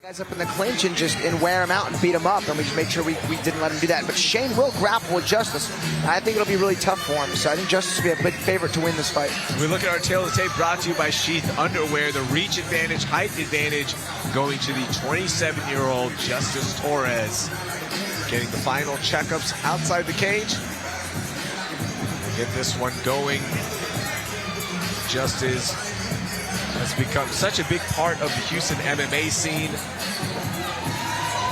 Guys up in the clinch and wear him out and beat him up, and we just made sure we didn't let him do that. But Shane will grapple with Justice. I think it'll be really tough for him, so I think Justice will be a big favorite to win this fight. We look at our tail of the tape brought to you by Sheath Underwear. The reach advantage, height advantage going to the 27-year-old Justice Torres. Getting the final checkups outside the cage. We'll get this one going. Justice has become such a big part of the Houston MMA scene.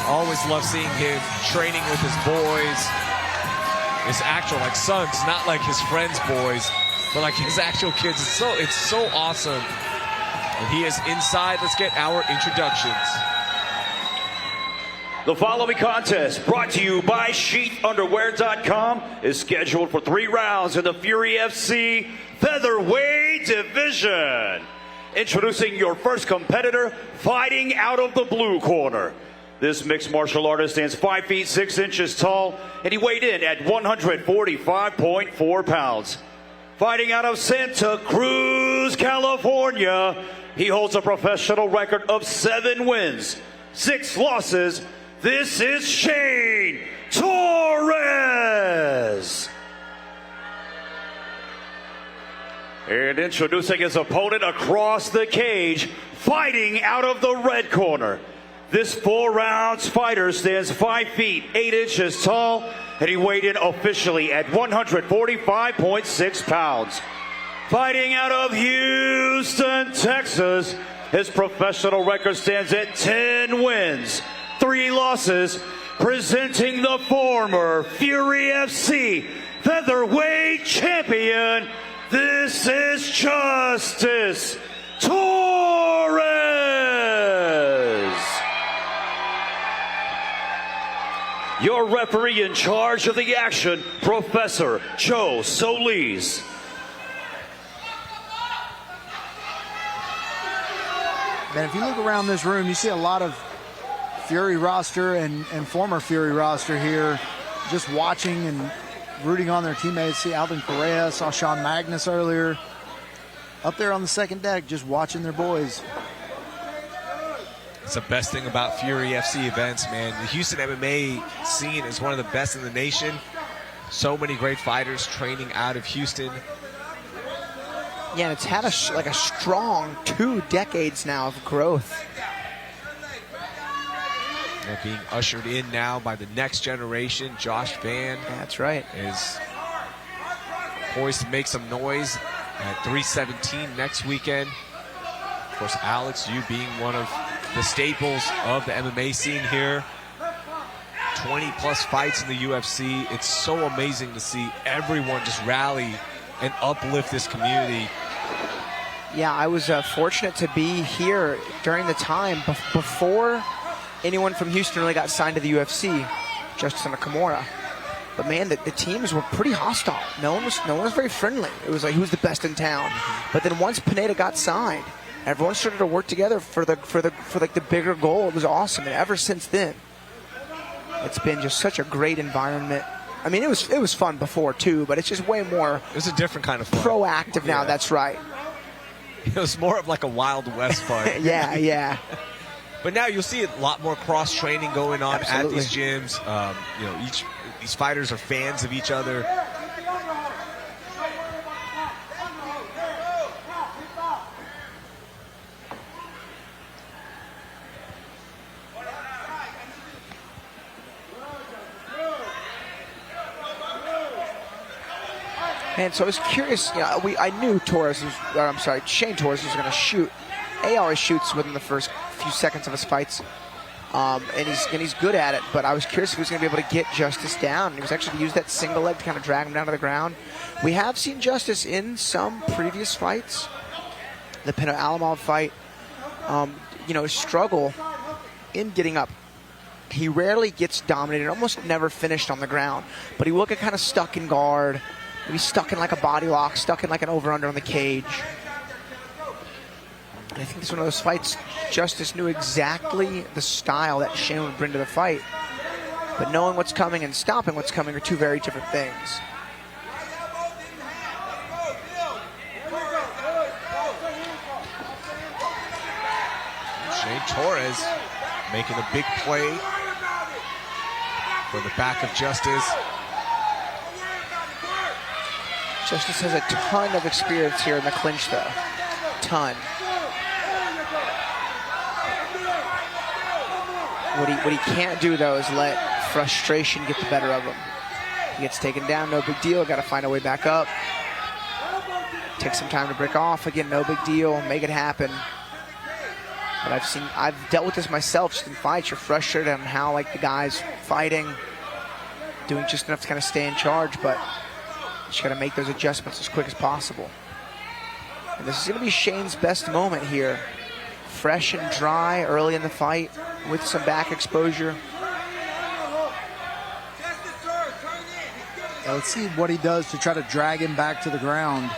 Always love seeing him training with his boys. His actual sons, not like his friends' boys, but like his actual kids. It's so awesome. And he is inside. Let's get our introductions. The following contest, brought to you by SheathUnderwear.com, is scheduled for 3 rounds in the Fury FC Featherweight Division. Introducing your first competitor, fighting out of the blue corner. This mixed martial artist stands 5 feet 6 inches tall, and he weighed in at 145.4 pounds. Fighting out of Santa Cruz, California, he holds a professional record of 7 wins, 6 losses. This is Shane Torres. And introducing his opponent across the cage, fighting out of the red corner. This 4 rounds fighter stands 5 feet 8 inches tall, and he weighed in officially at 145.6 pounds. Fighting out of Houston, Texas, his professional record stands at 10 wins, 3 losses, presenting the former Fury FC Featherweight Champion. This is Justice Torres. Your referee in charge of the action, Professor Joe Solis. Man, if you look around this room, you see a lot of Fury roster and former Fury roster here, just watching and rooting on their teammates. See Alvin Correa, saw Sean Magnus earlier. Up there on the second deck, just watching their boys. It's the best thing about Fury FC events, man. The Houston MMA scene is one of the best in the nation. So many great fighters training out of Houston. Yeah, and it's had a strong 2 decades now of growth. They're being ushered in now by the next generation. Josh Van. That's right. Is poised to make some noise at 317 next weekend. Of course, Alex, you being one of the staples of the MMA scene here. 20-plus fights in the UFC. It's so amazing to see everyone just rally and uplift this community. Yeah, I was fortunate to be here during the time before anyone from Houston really got signed to the UFC, Justice Nakamura. But man, the teams were pretty hostile. No one was very friendly. It was like who's the best in town. But then once Pineda got signed, everyone started to work together for the bigger goal. It was awesome, and ever since then, it's been just such a great environment. I mean, it was fun before too, but it's just way more. It was a different kind of fun. Proactive now. Yeah. That's right. It was more of like a Wild West fun. yeah. But now you'll see a lot more cross-training going on Absolutely. at these gyms. These fighters are fans of each other. Man, so I was curious. I knew Shane Torres was going to shoot. He always shoots within the first few seconds of his fights, and he's good at it. But I was curious if he was going to be able to get Justice down. He was actually going to use that single leg to kind of drag him down to the ground. We have seen Justice in some previous fights. The Pino Alamov fight, struggle in getting up. He rarely gets dominated, almost never finished on the ground. But he will get kind of stuck in guard. Maybe stuck in like a body lock, stuck in like an over-under on the cage. And I think it's one of those fights, Justice knew exactly the style that Shane would bring to the fight. But knowing what's coming and stopping what's coming are 2 very different things. Shane Torres making a big play for the back of Justice. Justice has a ton of experience here in the clinch, though. Ton. What he can't do, though, is let frustration get the better of him. He gets taken down, no big deal. Got to find a way back up. Take some time to break off. Again, no big deal. Make it happen. But I've dealt with this myself just in fights. You're frustrated on how, like, the guys fighting, doing just enough to kind of stay in charge, but you just got to make those adjustments as quick as possible. And this is going to be Shane's best moment here. Fresh and dry early in the fight with some back exposure. Yeah, let's see what he does to try to drag him back to the ground.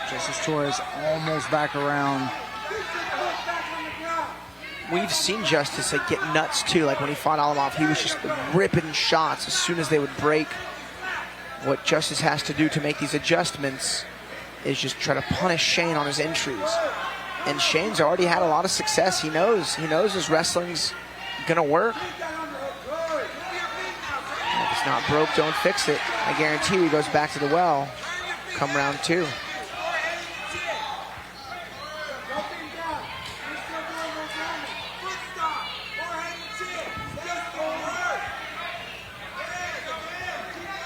Justice Torres almost back around. We've seen Justice get nuts too. Like when he fought Alamov, he was just ripping shots as soon as they would break. What Justice has to do to make these adjustments is just try to punish Shane on his entries. And Shane's already had a lot of success. He knows his wrestling's gonna work. If it's not broke, don't fix it. I guarantee you he goes back to the well come round 2.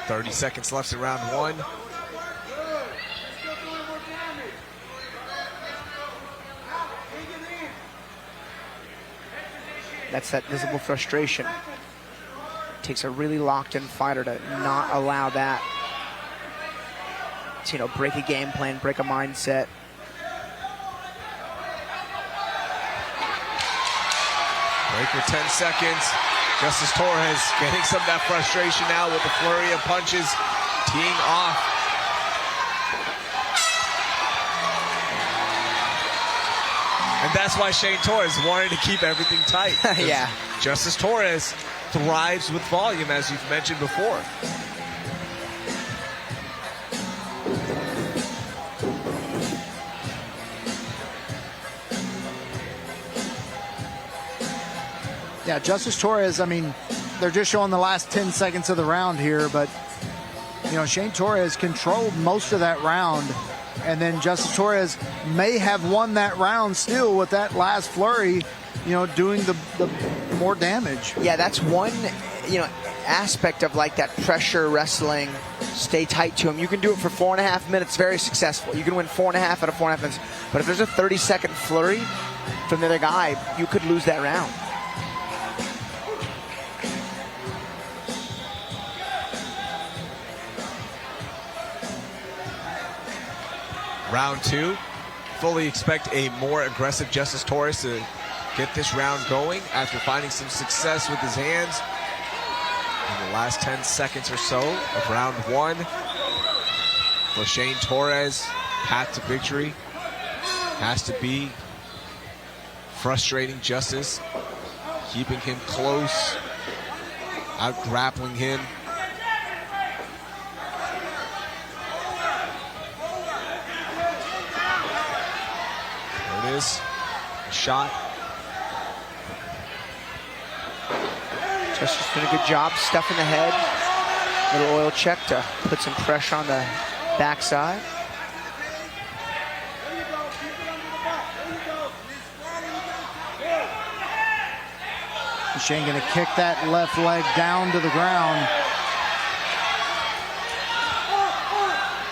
.30 seconds left in round 1. That's that visible frustration. Takes a really locked-in fighter to not allow that to, break a game plan, break a mindset. Break for 10 seconds. Justice Torres getting some of that frustration now with the flurry of punches, teeing off. And that's why Shane Torres wanted to keep everything tight. Yeah. Justice Torres thrives with volume, as you've mentioned before. Yeah, Justice Torres, I mean, they're just showing the last 10 seconds of the round here, but, Shane Torres controlled most of that round, and then Justice Torres may have won that round still with that last flurry, doing the more damage. Yeah, that's one, aspect of like that pressure wrestling, stay tight to him. You can do it for 4.5 minutes, very successful. You can win 4.5 out of 4.5 minutes, but if there's a 30-second flurry from the other guy, you could lose that round. Round 2, fully expect a more aggressive Justice Torres to get this round going after finding some success with his hands in the last 10 seconds or so of round 1. For Shane Torres, path to victory has to be frustrating Justice, keeping him close, out grappling him. Is shot. Justice doing a good job stuffing the head. Little oil check to put some pressure on the backside. Shane going to kick that left leg down to the ground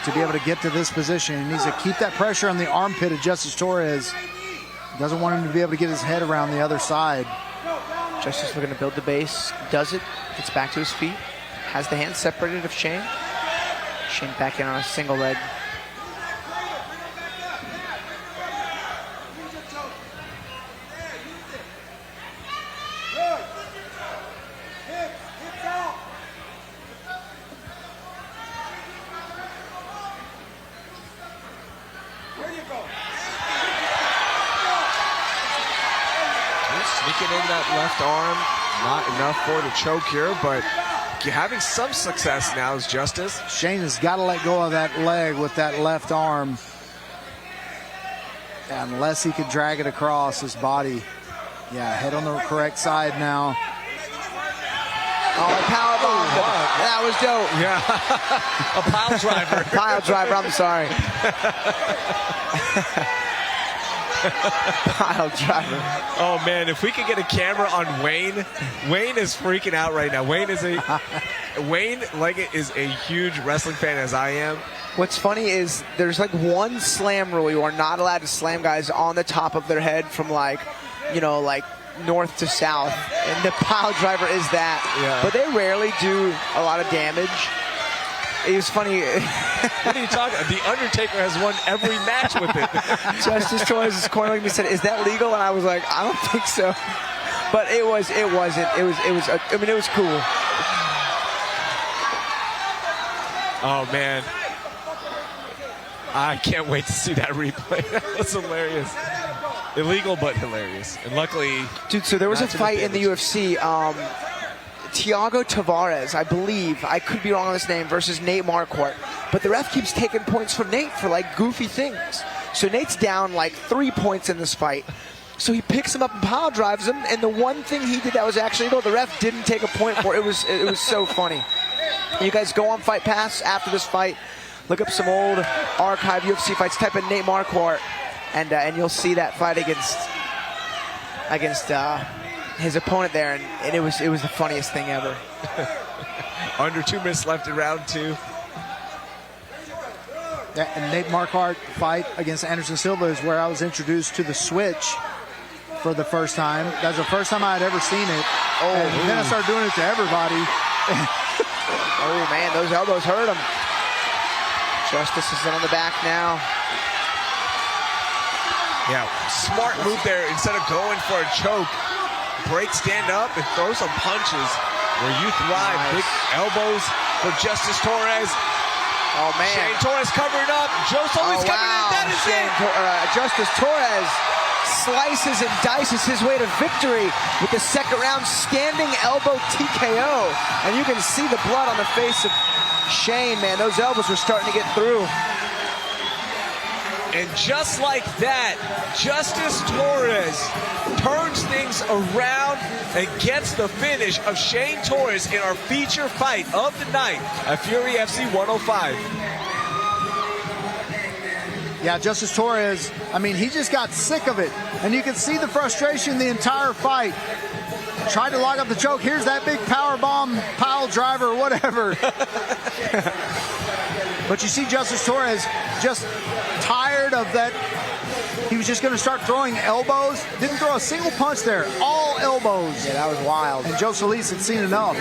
to be able to get to this position. He needs to keep that pressure on the armpit of Justice Torres. Doesn't want him to be able to get his head around the other side. Justice looking to build the base. Does it. Gets back to his feet. Has the hands separated of Shane. Shane back in on a single leg. Sneaking in that left arm, not enough for the choke here, but having some success now is Justice. Shane has got to let go of that leg with that left arm. Unless he could drag it across his body. Yeah, head on the correct side now. Oh, powerbomb. That was dope. Yeah. A pile driver. Pile driver, I'm sorry. Pile driver. Oh, man, if we could get a camera on Wayne. Wayne is freaking out right now. Wayne is a huge wrestling fan, as I am. What's funny is there's like one slam rule. You are not allowed to slam guys on the top of their head from like north to south. And the pile driver is that. Yeah. But they rarely do a lot of damage. It was funny. What are you talking about? The Undertaker has won every match with it. Justice Torres is cornering me and said, "Is that legal?" And I was like, "I don't think so." But it wasn't. It was cool. Oh, man. I can't wait to see that replay. That was hilarious. Illegal, but hilarious. And luckily... Dude, so there was a fight in the UFC. Thiago Tavares, I believe, I could be wrong on this name, versus Nate Marquardt. But the ref keeps taking points from Nate for, like, goofy things. So Nate's down, like, 3 points in this fight. So he picks him up and pile drives him. And the one thing he did that was actually illegal, the ref didn't take a point for. It was so funny. You guys go on Fight Pass after this fight. Look up some old archive UFC fights. Type in Nate Marquardt, and you'll see that fight against his opponent there, and it was the funniest thing ever. Under 2 minutes left in round 2. Yeah, and Nate Marquardt fight against Anderson Silva is where I was introduced to the switch for the first time. That was the first time I had ever seen it. And then I started doing it to everybody. Oh man, those elbows hurt him. Justice is on the back now. Yeah, smart move there. Instead of going for a choke, break, stand up, and throw some punches where you thrive. Nice. Big elbows for Justice Torres. Oh man. Shane Torres covering up. Joe Solis coming in. That is it. Justice Torres slices and dices his way to victory with the second round standing elbow TKO. And you can see the blood on the face of Shane, man. Those elbows were starting to get through. And just like that, Justice Torres turns things around and gets the finish of Shane Torres in our feature fight of the night at Fury FC 105. Yeah, Justice Torres, I mean, he just got sick of it. And you can see the frustration the entire fight. Tried to lock up the choke. Here's that big power bomb, pile driver, whatever. But you see Justice Torres just tired of that. He was just going to start throwing elbows. Didn't throw a single punch there. All elbows. Yeah, that was wild. And Joe Solis had seen enough.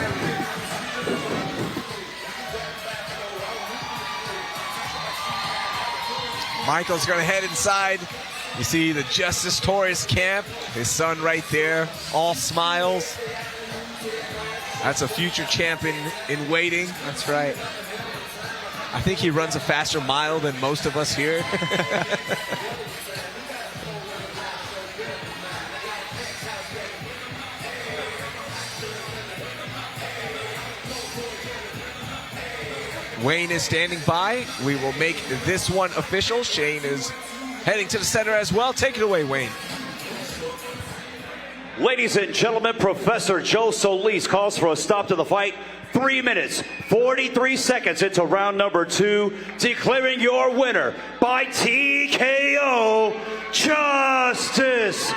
Michael's going to head inside. You see the Justice Torres camp. His son right there, all smiles. That's a future champion in waiting. That's right. I think he runs a faster mile than most of us here. Wayne is standing by. We will make this one official. Shane is heading to the center as well. Take it away, Wayne. Ladies and gentlemen, Professor Joe Solis calls for a stop to the fight. 3 minutes, 43 seconds into round number 2, declaring your winner by TKO, Justice